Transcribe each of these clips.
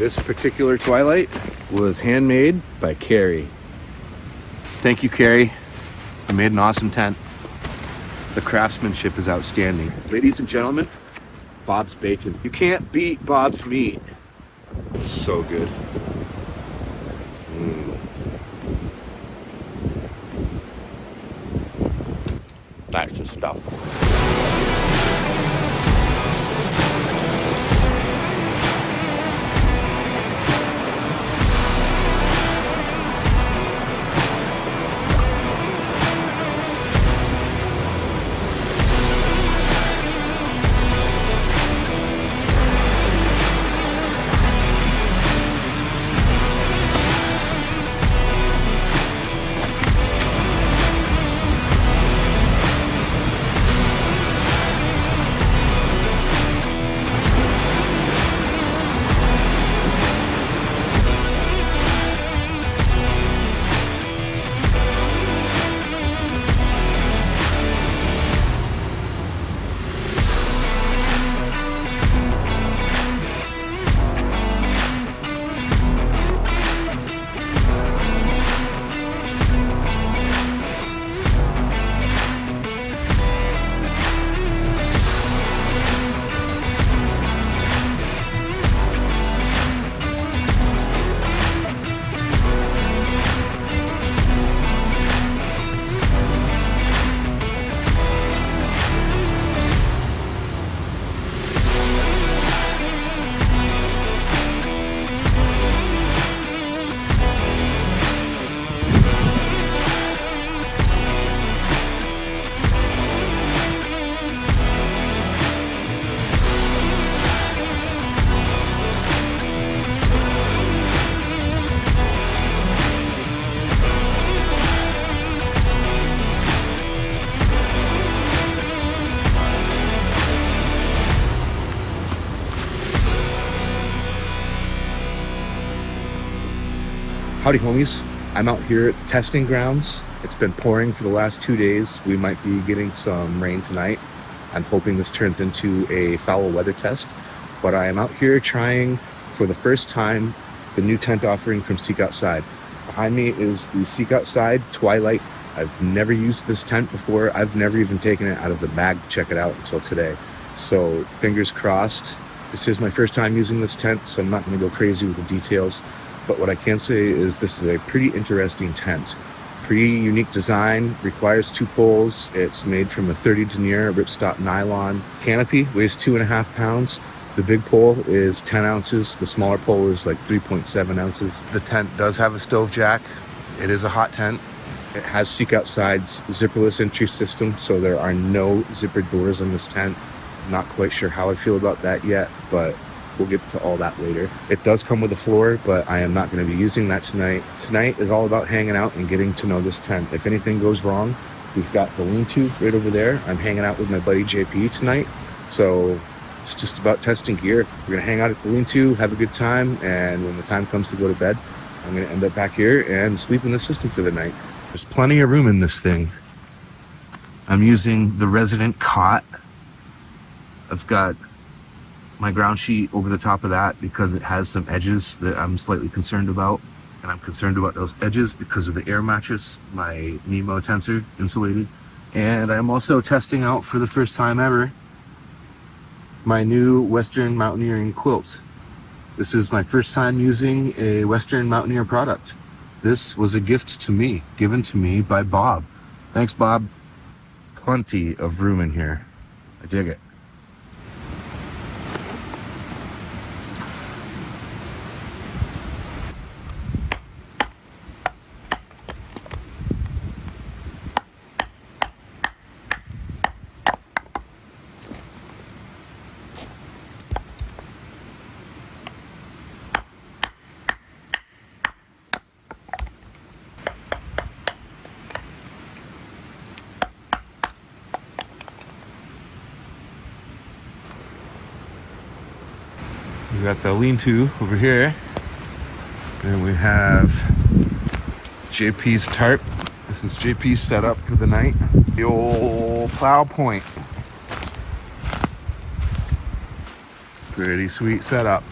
This particular Twilight was handmade by Carrie. Thank you, Carrie. You made an awesome tent. The craftsmanship is outstanding. Ladies and gentlemen, Bob's Bacon. You can't beat Bob's meat. It's so good. That's the stuff. Howdy homies, I'm out here at the testing grounds. It's been pouring for the last 2 days. We might be getting some rain tonight. I'm hoping this turns into a foul weather test, but I am out here trying for the first time the new tent offering from Seek Outside. Behind me is the Seek Outside Twilight. I've never used this tent before. I've never even taken it out of the bag to check it out until today. So fingers crossed. This is my first time using this tent, so I'm not going to go crazy with the details. But what I can say is this is a pretty interesting tent. Pretty unique design, requires 2 poles. It's made from a 30 denier ripstop nylon. Canopy weighs 2.5 pounds. The big pole is 10 ounces. The smaller pole is like 3.7 ounces. The tent does have a stove jack. It is a hot tent. It has Seek Outside's zipperless entry system, so there are no zippered doors on this tent. Not quite sure how I feel about that yet, but we'll get to all that later. It does come with a floor, but I am not going to be using that tonight. Tonight is all about hanging out and getting to know this tent. If anything goes wrong, we've got the lean-to right over there. I'm hanging out with my buddy JP tonight, so it's just about testing gear. We're going to hang out at the lean-to, have a good time, and when the time comes to go to bed, I'm going to end up back here and sleep in the system for the night. There's plenty of room in this thing. I'm using the resident cot. I've got my ground sheet over the top of that because it has some edges that I'm slightly concerned about. And I'm concerned about those edges because of the air mattress, my Nemo Tensor insulated. And I'm also testing out for the first time ever my new Western Mountaineering quilt. This is my first time using a Western Mountaineer product. This was a gift to me, given to me by Bob. Thanks, Bob. Plenty of room in here. I dig it. We got the lean-to over here, and we have JP's tarp. This is JP's setup for the night. The old plow point. Pretty sweet setup.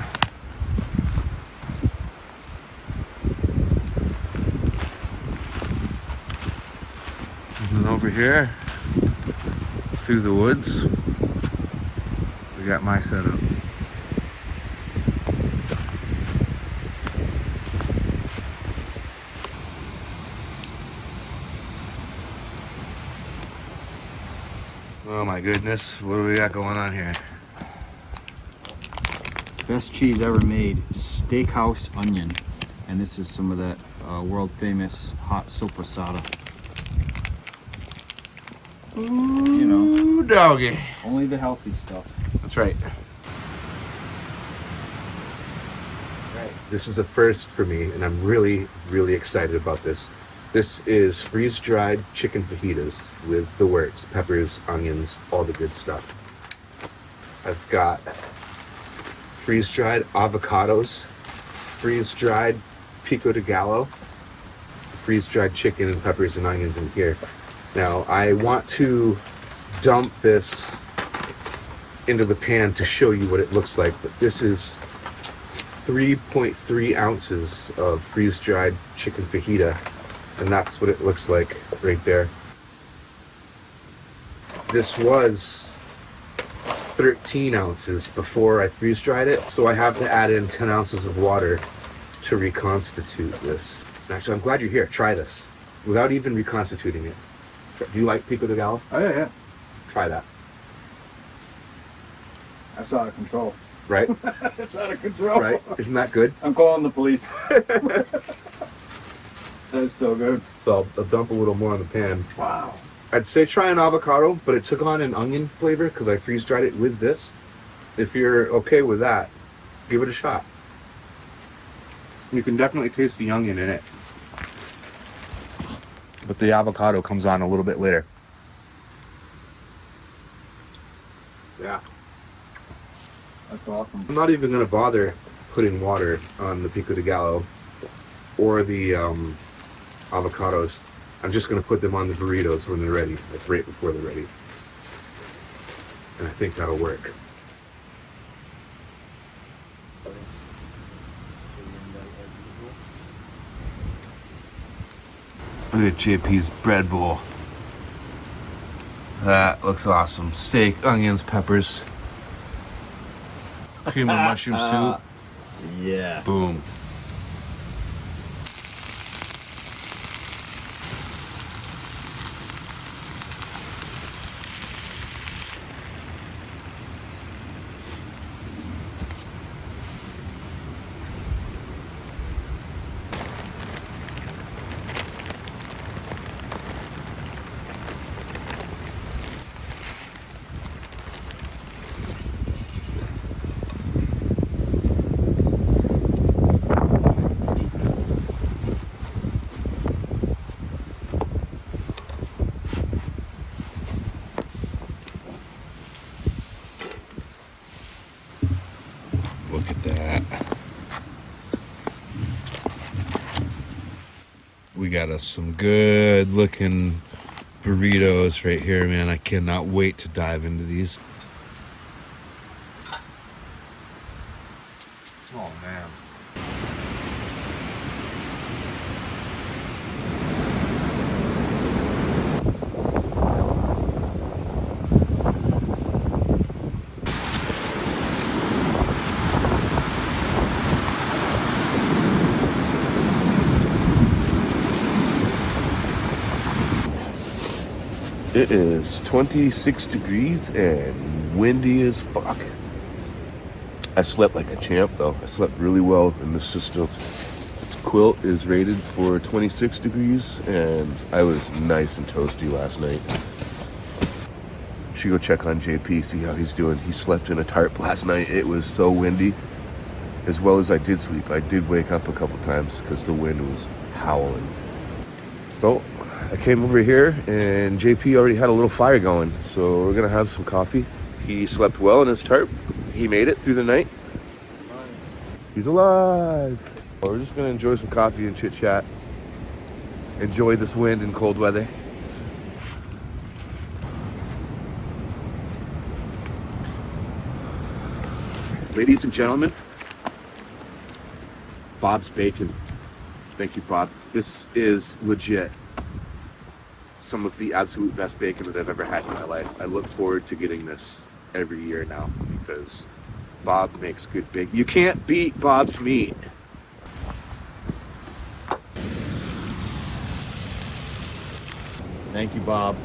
And over here, through the woods, we got my setup. Oh my goodness, what do we got going on here? Best cheese ever made, steakhouse onion. And this is some of that world famous hot sopressata. You know, Doggy. only the healthy stuff. That's right. This is a first for me, and I'm really, really excited about this. This is Freeze Dried Chicken Fajitas with the works, peppers, onions, all the good stuff. I've got freeze dried avocados, freeze dried pico de gallo, freeze dried chicken and peppers and onions in here. Now I want to dump this into the pan to show you what it looks like, but this is 3.3 ounces of freeze dried chicken fajita, and that's what it looks like right there. This was 13 ounces before I freeze dried it, so I have to add in 10 ounces of water to reconstitute this. Actually, I'm glad you're here. Try this without even reconstituting it. Do you like pico de gallo? Oh yeah. Try that. That's out of control. Right? It's out of control. Right? Isn't that good? I'm calling the police. That's so good. So I'll dump a little more on the pan. Wow. I'd say try an avocado, but it took on an onion flavor because I freeze dried it with this. If you're okay with that, give it a shot. You can definitely taste the onion in it. But the avocado comes on a little bit later. Yeah. That's awesome. I'm not even going to bother putting water on the pico de gallo or the avocados. I'm just going to put them on the burritos when they're ready, like right before they're ready. And I think that'll work. Look at JP's bread bowl. That looks awesome. Steak, onions, peppers, cream of mushroom soup. Yeah. Boom. Look at that. We got us some good looking burritos right here, man. I cannot wait to dive into these. Oh man. It is 26 degrees and windy as fuck. I slept like a champ though. I slept really well in this system. This quilt is rated for 26 degrees and I was nice and toasty last night. Should go check on JP, see how he's doing. He slept in a tarp last night. It was so windy. As well as I did sleep, I did wake up a couple times because the wind was howling. So I came over here and JP already had a little fire going, so we're gonna have some coffee. He slept well in his tarp. He made it through the night. He's alive. Well, we're just gonna enjoy some coffee and chit chat. Enjoy this wind and cold weather. Ladies and gentlemen, Bob's Bacon. Thank you, Bob. This is legit. some of the absolute best bacon that I've ever had in my life. I look forward to getting this every year now because Bob makes good bacon. You can't beat Bob's meat. Thank you, Bob.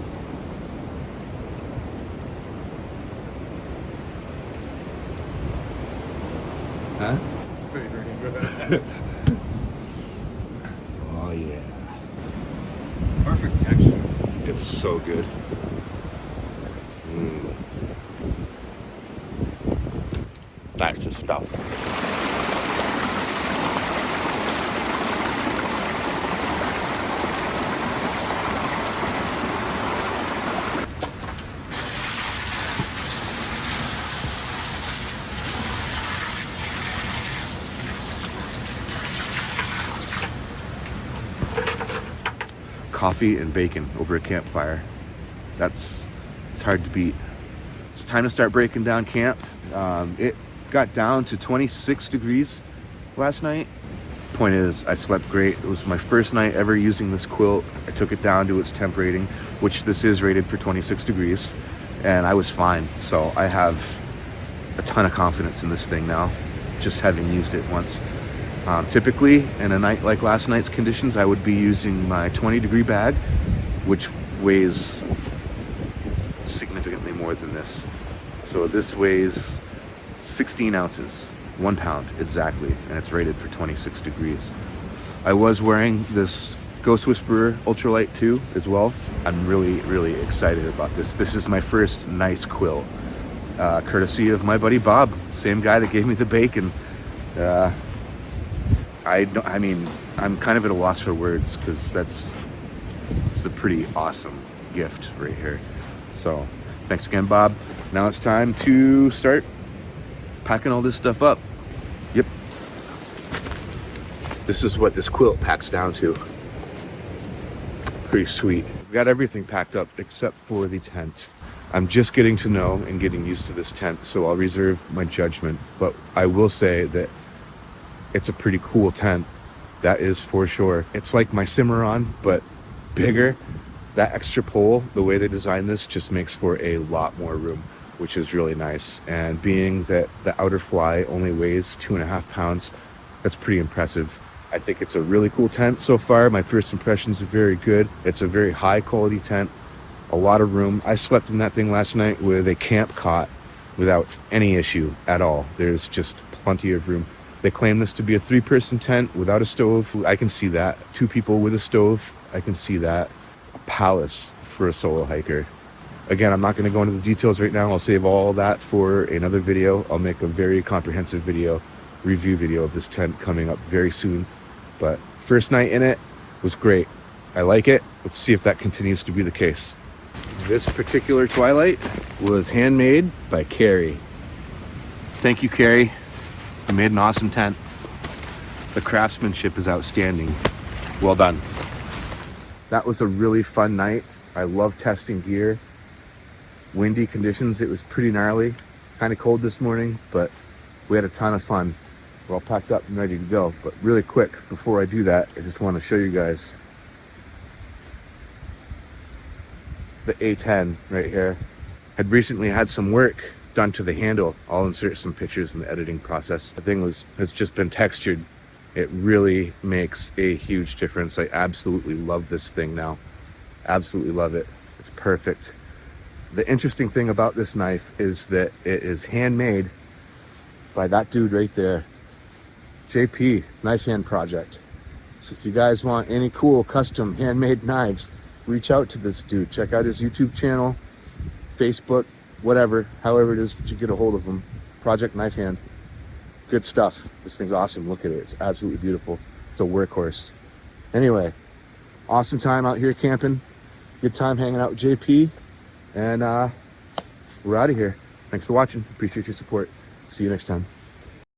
Huh? Pretty ready for that. Oh yeah. Perfect texture. It's so good. That's the stuff. Coffee and bacon over a campfire. It's hard to beat. It's time to start breaking down camp. It got down to 26 degrees last night. Point is, I slept great. It was my first night ever using this quilt. I took it down to its temp rating, which this is rated for 26 degrees, and I was fine. So I have a ton of confidence in this thing now, just having used it once. Typically, in a night like last night's conditions, I would be using my 20-degree bag, which weighs significantly more than this. So this weighs 16 ounces, 1 pound exactly, and it's rated for 26 degrees. I was wearing this Ghost Whisperer Ultralight 2 as well. I'm really, really excited about this. This is my first nice quilt, courtesy of my buddy Bob, same guy that gave me the bacon. I mean, I'm kind of at a loss for words because it's a pretty awesome gift right here. So thanks again, Bob. Now it's time to start packing all this stuff up. Yep. This is what this quilt packs down to. Pretty sweet. We've got everything packed up except for the tent. I'm just getting to know and getting used to this tent, so I'll reserve my judgment. But I will say that it's a pretty cool tent. That is for sure. It's like my Cimarron, but bigger. That extra pole, the way they designed this, just makes for a lot more room, which is really nice. And being that the outer fly only weighs 2.5 pounds, that's pretty impressive. I think it's a really cool tent so far. My first impressions are very good. It's a very high quality tent, a lot of room. I slept in that thing last night with a camp cot without any issue at all. There's just plenty of room. They claim this to be a 3-person tent without a stove. I can see that. 2 people with a stove, I can see that. A palace for a solo hiker. Again, I'm not going to go into the details right now. I'll save all that for another video. I'll make a very comprehensive review video of this tent coming up very soon. But first night in it was great. I like it. Let's see if that continues to be the case. This particular Twilight was handmade by Carrie. Thank you, Carrie. You made an awesome tent. The craftsmanship is outstanding. Well done. That was a really fun night. I love testing gear. Windy conditions, it was pretty gnarly. Kind of cold this morning, but we had a ton of fun. We're all packed up and ready to go. But really quick, before I do that, I just want to show you guys the A10 right here. Had recently had some work done to the handle. I'll insert some pictures in the editing process. The thing has just been textured. It really makes a huge difference. I absolutely love this thing now. Absolutely love it. It's perfect. The interesting thing about this knife is that it is handmade by that dude right there, JP Knifehand Project. So if you guys want any cool custom handmade knives, reach out to this dude. Check out his YouTube channel, Facebook, whatever, however it is that you get a hold of him. Project Knifehand. Good stuff. This thing's awesome. Look at it. It's absolutely beautiful. It's a workhorse. Anyway, awesome time out here camping. Good time hanging out with JP. And we're out of here. Thanks for watching. Appreciate your support. See you next time.